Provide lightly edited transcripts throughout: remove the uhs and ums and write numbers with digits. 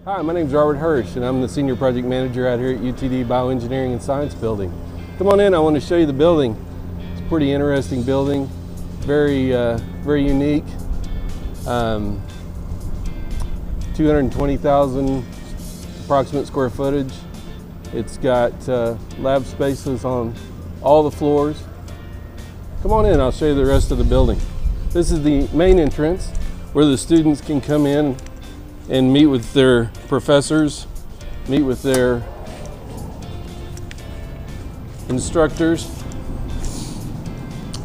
Hi, my name is Robert Hirsch, and I'm the Senior Project Manager out here at UTD Bio Engineering and Science Building. Come on in, I want to show you the building. It's a pretty interesting building, very unique. 220,000 approximate square footage. It's got lab spaces on all the floors. Come on in, I'll show you the rest of the building. This is the main entrance where the students can come in and meet with their professors, meet with their instructors.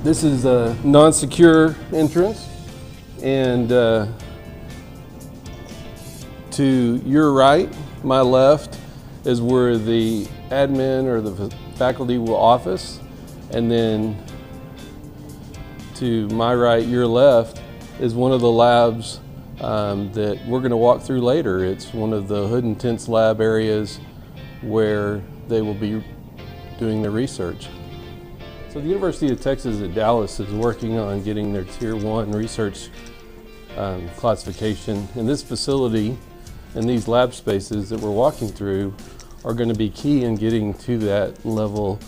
This is a non-secure entrance, and to your right, my left, is where the admin or the faculty will office, and then to my right, your left, is one of the labs that we're going to walk through later. It's one of the hood and tents lab areas where they will be doing their research. So the University of Texas at Dallas is working on getting their Tier 1 research classification, and this facility and these lab spaces that we're walking through are going to be key in getting to that level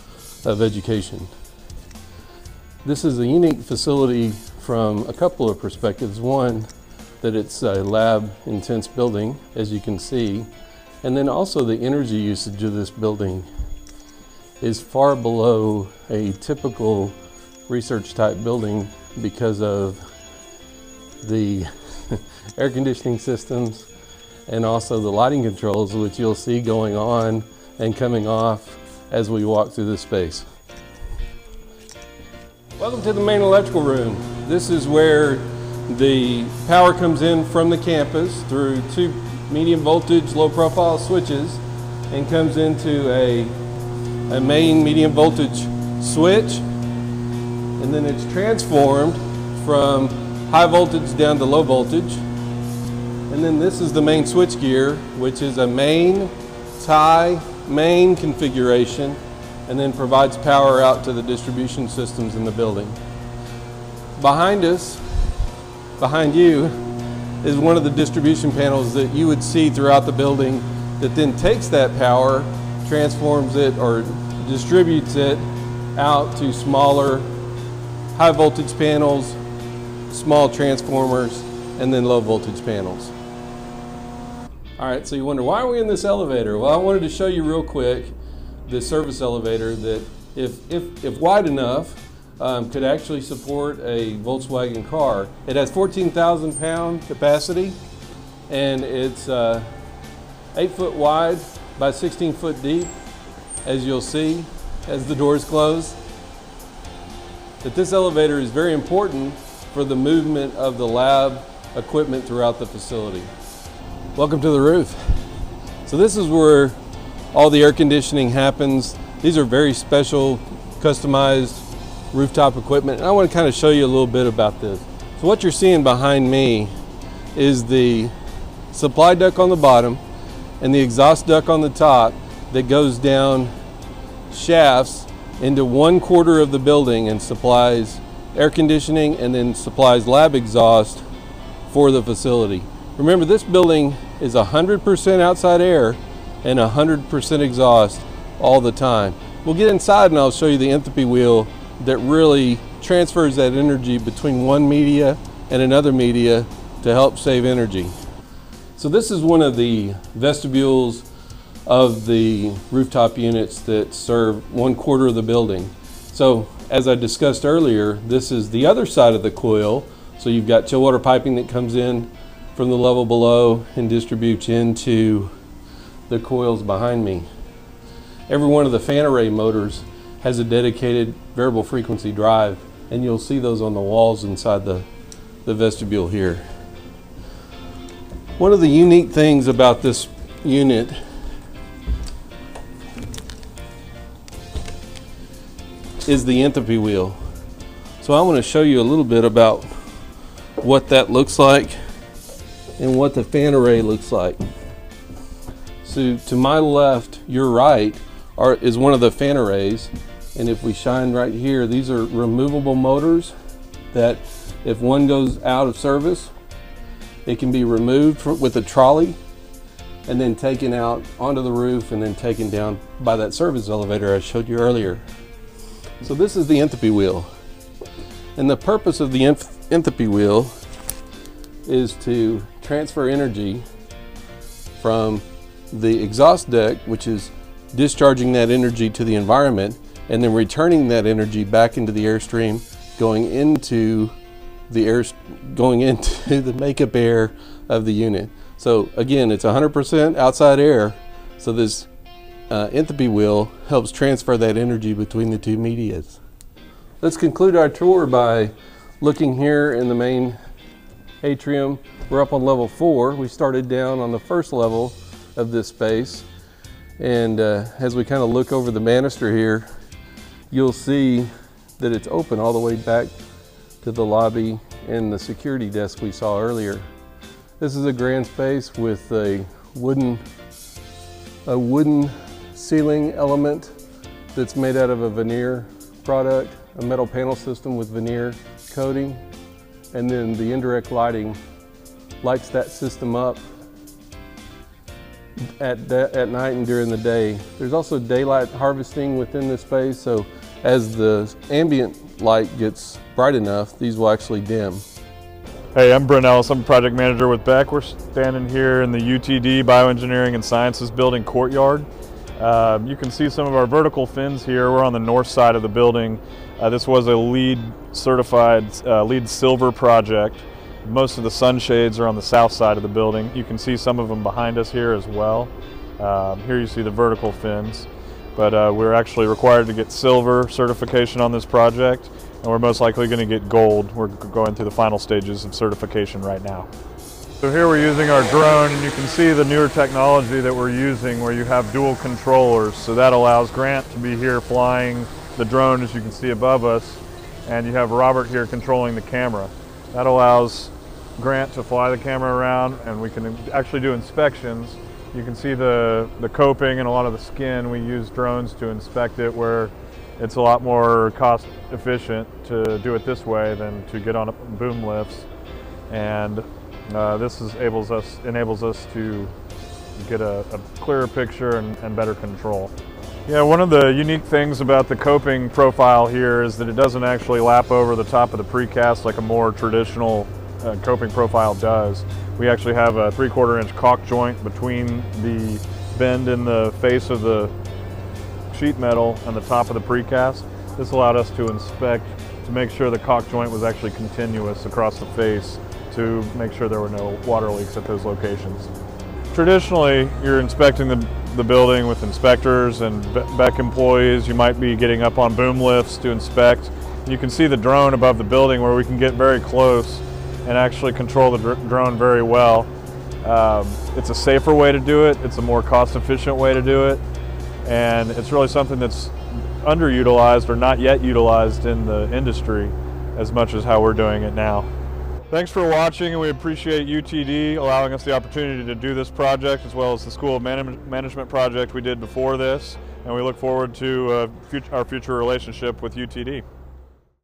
of education. This is a unique facility from a couple of perspectives. One, that it's a lab intense building, as you can see, and then also the energy usage of this building is far below a typical research type building because of the air conditioning systems and also the lighting controls, which you'll see going on and coming off as we walk through this space. Welcome to the main electrical room. This is where the power comes in from the campus through two medium voltage, low profile switches and comes into a main medium voltage switch, and then it's transformed from high voltage down to low voltage. And then this is the main switch gear, which is a main tie main configuration, and then provides power out to the distribution systems in the building. Behind us, behind you, is one of the distribution panels that you would see throughout the building that then takes that power, transforms it or distributes it out to smaller high voltage panels, small transformers, and then low voltage panels. All right, so you wonder, why are we in this elevator? Well, I wanted to show you real quick the service elevator that, if wide enough, could actually support a Volkswagen car. It has 14,000 pound capacity, and it's 8 foot wide by 16 foot deep, as you'll see as the doors close. That this elevator is very important for the movement of the lab equipment throughout the facility. Welcome to the roof. So this is where all the air conditioning happens. These are very special, customized rooftop equipment, and I want to kind of show you a little bit about this. So what you're seeing behind me is the supply duct on the bottom and the exhaust duct on the top that goes down shafts into 1/4 of the building and supplies air conditioning and then supplies lab exhaust for the facility. Remember, this building is 100% outside air and 100% exhaust all the time. We'll get inside and I'll show you the Entropy Wheel that really transfers that energy between one media and another media to help save energy. So this is one of the vestibules of the rooftop units that serve 1/4 of the building. So as I discussed earlier, this is the other side of the coil. So you've got chill water piping that comes in from the level below and distributes into the coils behind me. Every one of the fan array motors has a dedicated variable frequency drive, and you'll see those on the walls inside the vestibule here. One of the unique things about this unit is the Entropy Wheel. So I want to show you a little bit about what that looks like and what the fan array looks like. So to my left, your right, is one of the fan arrays, and if we shine right here, these are removable motors that if one goes out of service, it can be removed with a trolley and then taken out onto the roof and then taken down by that service elevator I showed you earlier. So this is the Entropy Wheel. And the purpose of the Entropy Wheel is to transfer energy from the exhaust deck, which is discharging that energy to the environment, and then returning that energy back into the airstream, going into the makeup air of the unit. So again, it's 100% outside air. So this Entropy Wheel helps transfer that energy between the two medias. Let's conclude our tour by looking here in the main atrium. We're up on level 4. We started down on the first level of this space. And as we kind of look over the banister here, you'll see that it's open all the way back to the lobby and the security desk we saw earlier. This is a grand space with a wooden ceiling element that's made out of a veneer product, a metal panel system with veneer coating, and then the indirect lighting lights that system up at night and during the day. There's also daylight harvesting within this space, so as the ambient light gets bright enough, these will actually dim. Hey, I'm Brent Ellis. I'm project manager with Beck. We're standing here in the UTD Bio Engineering and Sciences building courtyard. You can see some of our vertical fins here. We're on the north side of the building. This was a LEED certified, LEED silver project. Most of the sunshades are on the south side of the building. You can see some of them behind us here as well. Here you see the vertical fins. But we're actually required to get silver certification on this project, and we're most likely going to get gold. We're going through the final stages of certification right now. So here we're using our drone, and you can see the newer technology that we're using where you have dual controllers. So that allows Grant to be here flying the drone, as you can see above us, and you have Robert here controlling the camera. That allows Grant to fly the camera around, and we can actually do inspections. You can see the coping and a lot of the skin. We use drones to inspect it, where it's a lot more cost efficient to do it this way than to get on boom lifts. And this enables us to get a clearer picture and better control. Yeah, one of the unique things about the coping profile here is that it doesn't actually lap over the top of the precast like a more traditional coping profile does. We actually have a 3/4 inch caulk joint between the bend in the face of the sheet metal and the top of the precast. This allowed us to inspect to make sure the caulk joint was actually continuous across the face to make sure there were no water leaks at those locations. Traditionally, you're inspecting the building with inspectors and Beck employees. You might be getting up on boom lifts to inspect. You can see the drone above the building where we can get very close and actually control the drone very well. It's a safer way to do it. It's a more cost-efficient way to do it. And it's really something that's underutilized or not yet utilized in the industry as much as how we're doing it now. Thanks for watching, and we appreciate UTD allowing us the opportunity to do this project, as well as the School of Management project we did before this, and we look forward to our future relationship with UTD.